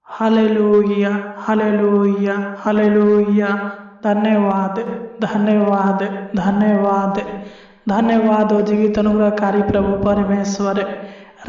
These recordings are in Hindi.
Hallelujah, hallelujah, hallelujah. धन्यवाद, धन्यवाद, धन्यवाद, धन्यवाद हो जीवित अनुग्रहकारी प्रभु परमेश्वर,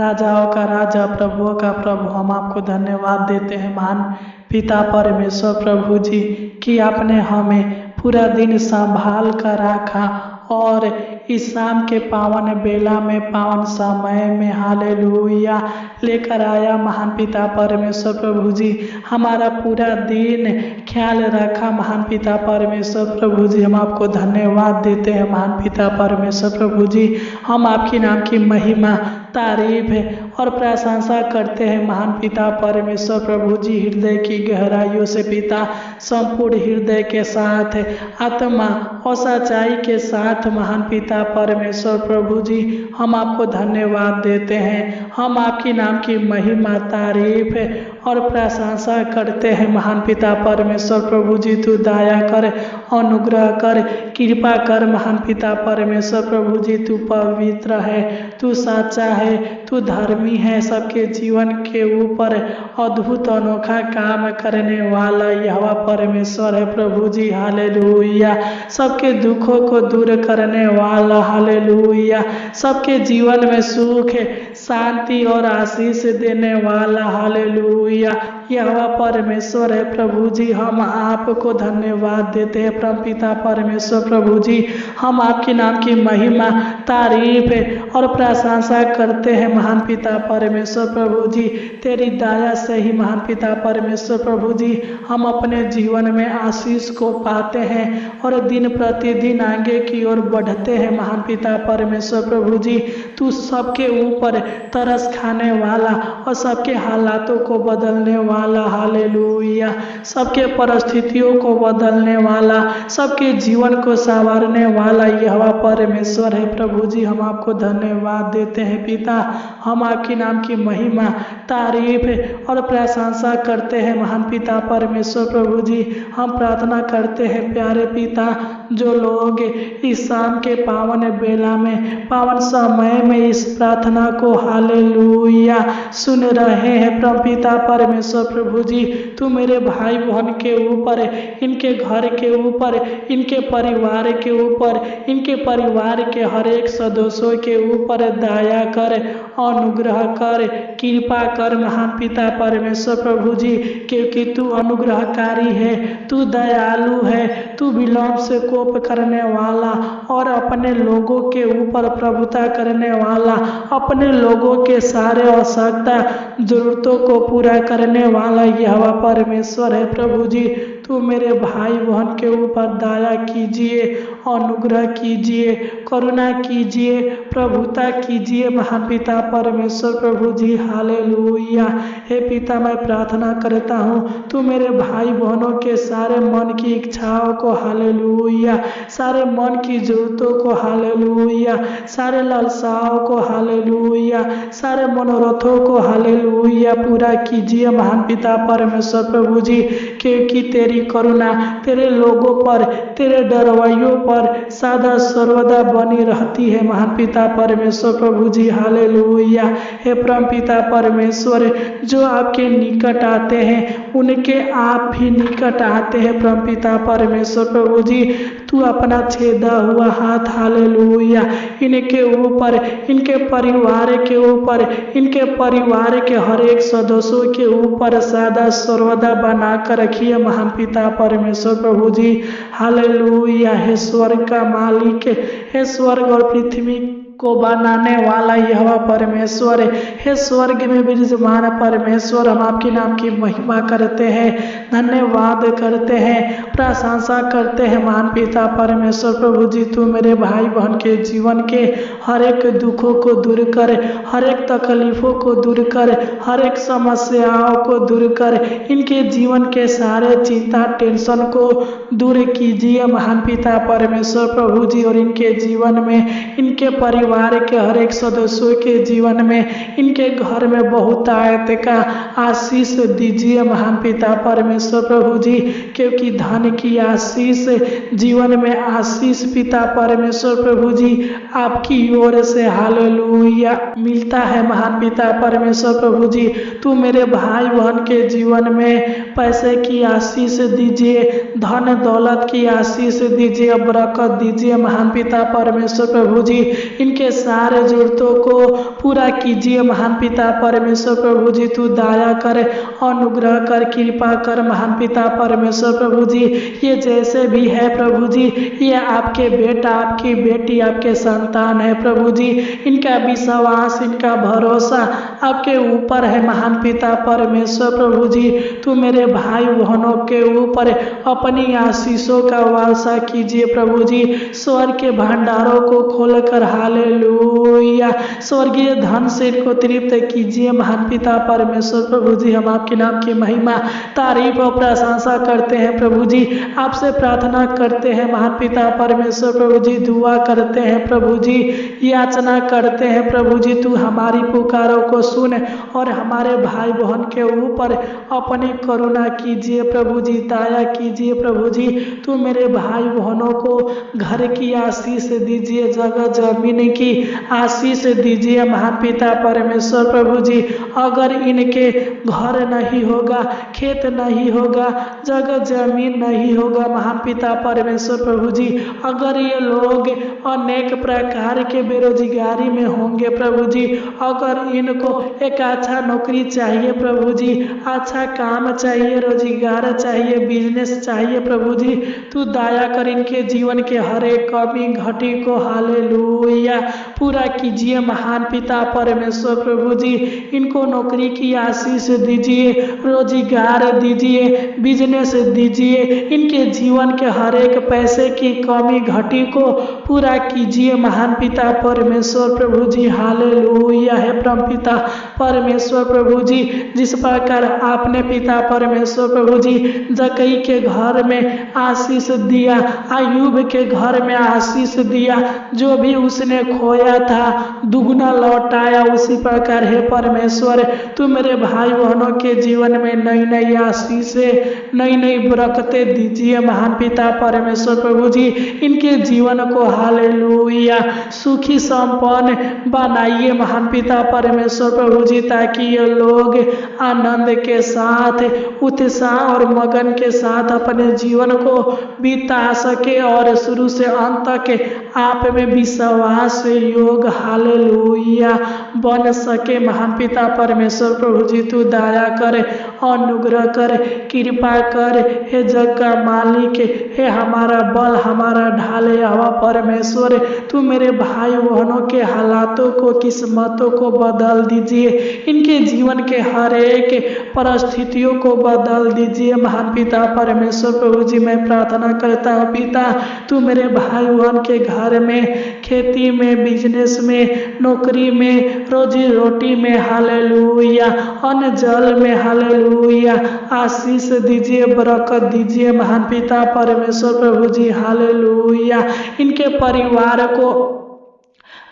राजाओं का राजा, प्रभुओं का प्रभु। हम आपको धन्यवाद देते हैं महान पिता परमेश्वर प्रभु जी कि आपने हमें पूरा दिन संभाल कर रखा और इस शाम के पावन बेला में, पावन समय में हालेलुया लेकर आया महान पिता परमेश्वर प्रभु जी। हमारा पूरा दिन ख्याल रखा महान पिता परमेश्वर प्रभु जी। हम आपको धन्यवाद देते हैं महान पिता परमेश्वर प्रभु जी। हम आपकी नाम की महिमा, तारीफ और प्रशंसा करते हैं महान पिता परमेश्वर प्रभु जी। हृदय की गहराइयों से पिता, संपूर्ण हृदय के साथ, आत्मा और सच्चाई के साथ महान पिता परमेश्वर प्रभु जी हम आपको धन्यवाद देते हैं। हम आपकी नाम की महिमा, तारीफ और प्रशंसा करते हैं महान पिता परमेश्वर प्रभु जी। तू दया कर, अनुग्रह कर, कृपा कर महान पिता परमेश्वर प्रभु जी। तू पवित्र है, तू सच्चा है, तू धर्मी है, सबके जीवन के ऊपर अद्भुत अनोखा काम करने वाला यहोवा परमेश्वर है प्रभु जी। हालेलुया। सबके दुखों को दूर करने वाला, हालेलुया। सबके जीवन में सुख, शांति और आशीष देने वाला, हालेलुया यहोवा परमेश्वर है प्रभु जी। हम आपको धन्यवाद देते हैं परमपिता परमेश्वर प्रभु जी। हम आपके नाम की महिमा, तारीफ और प्रशंसा करते हैं महान पिता परमेश्वर प्रभु जी। तेरी दया से ही महान पिता परमेश्वर प्रभु जी हम अपने जीवन में आशीष को पाते हैं और दिन प्रतिदिन आगे की ओर बढ़ते हैं महान पिता परमेश्वर प्रभु जी। तू सबके ऊपर तरस खाने वाला और सबके हालातों को बदलने वाला, हालेलुया। सबके परिस्थितियों को बदलने वाला, सबके जीवन को संवारने वाला यहोवा परमेश्वर है प्रभु जी। हम आपको धन्यवाद देते हैं पिता। हम आपके नाम की महिमा, तारीफ और प्रशंसा करते हैं महान पिता परमेश्वर प्रभु जी। हम प्रार्थना करते हैं प्यारे पिता, जो लोग इस शाम के पावन बेला में, पावन समय में इस प्रार्थना को हालेलुया सुन रहे हैं प्रभुपिता परमेश्वर प्रभु जी। तू मेरे भाई बहन के ऊपर, इनके घर के ऊपर, इनके परिवार के ऊपर, इनके परिवार के हर एक सदस्यों के ऊपर दया कर, अनुग्रह कर, कृपा कर महान पिता परमेश्वर प्रभु जी। क्योंकि तू अनुग्रहकारी है, तू दयालु है, तू विलंब से कोप करने वाला और अपने लोगों के ऊपर प्रभुता करने वाला, अपने लोगों के सारे आवश्यकता जरूरतों को पूरा करने वाला यहोवा परमेश्वर है प्रभु जी। तू मेरे भाई बहन के ऊपर दया कीजिए, अनुग्रह कीजिए, करुणा कीजिए, प्रभुता कीजिए महान पिता परमेश्वर प्रभु जी। हालेलुया। हे पिता, मैं प्रार्थना करता हूँ तू मेरे भाई बहनों के सारे मन की इच्छाओं को, हालेलुया, सारे मन की जरूरतों को, हालेलुया, सारे लालसाओं को, हालेलुया, सारे मनोरथों को, हालेलुया पूरा कीजिए महान पिता परमेश्वर प्रभु जी। क्योंकि तेरी करुणा तेरे लोगों पर, तेरे डरवाइयों पर सदा सर्वदा बनी रहती है महान पिता परमेश्वर प्रभु जी। हालेलुया। हे परम पिता परमेश्वर, जो आपके निकट आते हैं उनके आप भी निकट आते हैं परम पिता परमेश्वर प्रभु जी। तू अपना छेदा हुआ हाथ, हालेलुया, इनके ऊपर, इनके परिवार के ऊपर, इनके परिवार के हर एक सदस्यों के ऊपर सदा सर्वदा बना कर रखिए महान पिता परमेश्वर प्रभु जी। हालेलुया। हे स्वर्ग का मालिक, हे स्वर्ग और पृथ्वी को बनाने वाला यहोवा परमेश्वर, हे स्वर्ग में विराजमान परमेश्वर, हम आपके नाम की महिमा करते हैं, धन्यवाद करते हैं, प्रशंसा करते हैं महान पिता परमेश्वर प्रभु जी। तू मेरे भाई बहन के जीवन के हर एक दुखों को दूर कर, हर एक तकलीफों को दूर कर, हर एक समस्याओं को दूर कर, इनके जीवन के सारे चिंता टेंशन को दूर कीजिए महान पिता परमेश्वर प्रभु जी। और इनके जीवन में, इनके परिवार परिवार के हर एक सदस्यों के जीवन में, इनके घर में बहुतायत का आशीष दीजिए महान पिता परमेश्वर प्रभु जी, क्योंकि धन की आशीष, जीवन में आशीष पिता परमेश्वर प्रभु जी आपकी ओर से हालेलुया मिलता है महान पिता परमेश्वर प्रभु जी। तू मेरे भाई बहन के जीवन में पैसे की आशीष दीजिए, धन दौलत की आशीष दीजिए, बरकत दीजिए महान पिता परमेश्वर प्रभु जी। इनके सारे जरूरतों को पूरा कीजिए महान पिता परमेश्वर प्रभु जी। तू दया कर, अनुग्रह कर, कृपा कर महान पिता परमेश्वर प्रभु जी। ये जैसे भी है प्रभु जी, ये आपके बेटा, आपकी बेटी, आपके संतान है प्रभु जी। इनका विश्वास, इनका भरोसा आपके ऊपर है महान पिता परमेश्वर प्रभु जी। तू मेरे भाई बहनों के ऊपर अपनी आशीषों का वर्षा कीजिए प्रभु जी। स्वर्ग के भंडारों को खोलकर हालेलुया स्वर्गीय धन से इनको तृप्त कीजिए महान पिता परमेश्वर प्रभु जी। हम आपके नाम की महिमा, तारीफ और प्रशंसा करते हैं प्रभु जी। आपसे प्रार्थना करते हैं महान पिता परमेश्वर प्रभु जी, दुआ करते हैं प्रभु जी, याचना करते हैं प्रभु जी। तू हमारी पुकारों को सुन और हमारे भाई बहन के ऊपर अपनी करुणा कीजिए प्रभु जी, दया कीजिए प्रभु जी। तू मेरे भाई बहनों को घर की आशीष दीजिए, जगह जमीन की आशीष दीजिए महान पिता परमेश्वर प्रभु जी। अगर इनके घर नहीं होगा, खेत नहीं होगा, जगह जमीन नहीं होगा महान पिता परमेश्वर प्रभु जी, अगर ये लोग अनेक प्रकार के बेरोजगारी में होंगे प्रभु जी, अगर इनको एक अच्छा नौकरी चाहिए प्रभु जी, अच्छा काम चाहिए, रोजगार चाहिए, बिजनेस चाहिए प्रभु जी, तू दया कर इनके जीवन के हर एक कमी घटी को हालेलुया पूरा कीजिए महान पिता परमेश्वर प्रभु जी। इनको नौकरी की आशीष दीजिए, रोजगार दीजिए, बिजनेस दीजिए, इनके जीवन के हर एक पैसे की कमी घटी को पूरा कीजिए महान पिता परमेश्वर प्रभु जी हालेलुया। है परम पिता परमेश्वर प्रभु जी, जिस प्रकार आपने पिता परमेश्वर प्रभु जी जकई के घर में आशीष दिया, अय्यूब के घर में आशीष दिया, जो भी उसने खोया था दुगना लौटाया, उसी प्रकार है परमेश्वर तू मेरे भाई बहनों के जीवन में नई नई आशीषें, नई नई बरकतें दीजिए महान पिता परमेश्वर प्रभु जी। इनके जीवन को हालेलुया सुखी संपन्न बनाइए महान पिता परमेश्वर प्रभु जी, ताकि ये लोग आनंद के साथ, उत्साह और मगन के साथ अपने जीवन को बिता सके और शुरू से अंत तक आप में विश्वास योग हालेलुया बन सके महान पिता परमेश्वर प्रभु जी। तू दया कर, अनुग्रह कर, कृपा कर, हे जग का मालिक, हे हमारा बल, हमारा ढाल, हवा परमेश्वर तू मेरे भाई बहनों के हालातों को, किस्मतों को बदल दीजिए, इनके जीवन के हर एक परिस्थितियों को बदल दीजिए महान पिता परमेश्वर प्रभु जी। मैं प्रार्थना करता हूँ पिता, तू मेरे भाई बहन के घर में, खेती में, बिजनेस में, नौकरी में, रोजी रोटी में हालेलुया, अन्न जल में हालेलुया आशीष दीजिए, बरकत दीजिए महान पिता परमेश्वर प्रभु जी हालेलुया। इनके परिवार को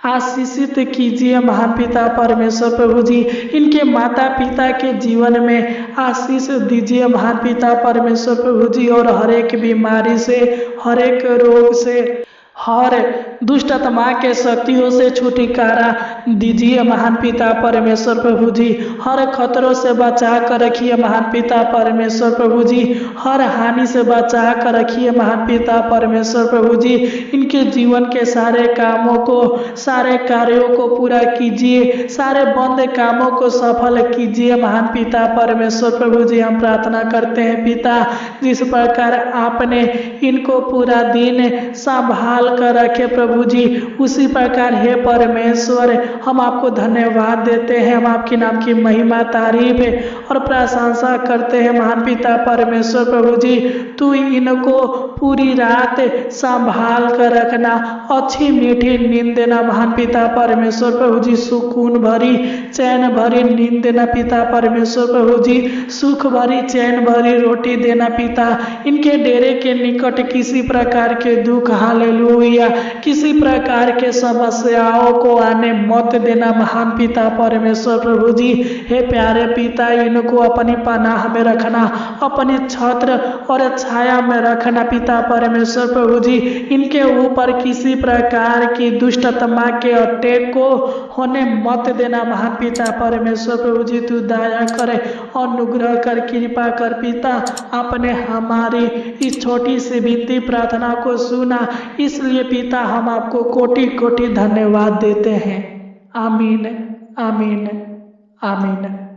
आशीषित कीजिए महान पिता परमेश्वर प्रभु जी। इनके माता पिता के जीवन में आशीष दीजिए महान पिता परमेश्वर प्रभु जी, और हर एक बीमारी से, हर एक रोग से, हर दुष्ट आत्मा के शक्तियों से छुटकारा दीजिए महान पिता परमेश्वर प्रभु जी। हर खतरों से बचा कर रखिए महान पिता परमेश्वर प्रभु जी, हर हानि से बचा कर रखिए महान पिता परमेश्वर प्रभु जी। इनके जीवन के सारे कामों को, सारे कार्यों को पूरा कीजिए, सारे बंद कामों को सफल कीजिए महान पिता परमेश्वर प्रभु जी। हम प्रार्थना करते हैं पिता, जिस प्रकार आपने इनको पूरा दिन संभाल कर रखे प्रभु जी, उसी प्रकार हे परमेश्वर हम आपको धन्यवाद देते हैं, हम आपके नाम की महिमा, तारीफ और प्रशंसा करते हैं महान पिता परमेश्वर प्रभु जी। तू इनको पूरी रात संभाल कर रखना, अच्छी मीठी नींद देना महान पिता परमेश्वर प्रभु जी, सुकून भरी, चैन भरी नींद देना पिता परमेश्वर प्रभु जी, सुख भरी, चैन भरी रोटी देना पिता। इनके डेरे के निकट किसी प्रकार के दुख हालेलुया, किसी किसी प्रकार के समस्याओं को आने मत देना महान पिता परमेश्वर प्रभु जी। हे प्यारे पिता, इनको अपनी पनाह में रखना, अपनी छत्र और छाया में रखना पिता परमेश्वर प्रभु जी। इनके ऊपर किसी प्रकार की दुष्टतमा के अटैक को होने मत देना महान पिता परमेश्वर प्रभु जी। तू दया करे, अनुग्रह कर, कृपा कर पिता। आपने हमारी इस छोटी सी विनती प्रार्थना को सुना, इसलिए पिता हम आपको कोटि कोटि धन्यवाद देते हैं। आमीन, आमीन, आमीन।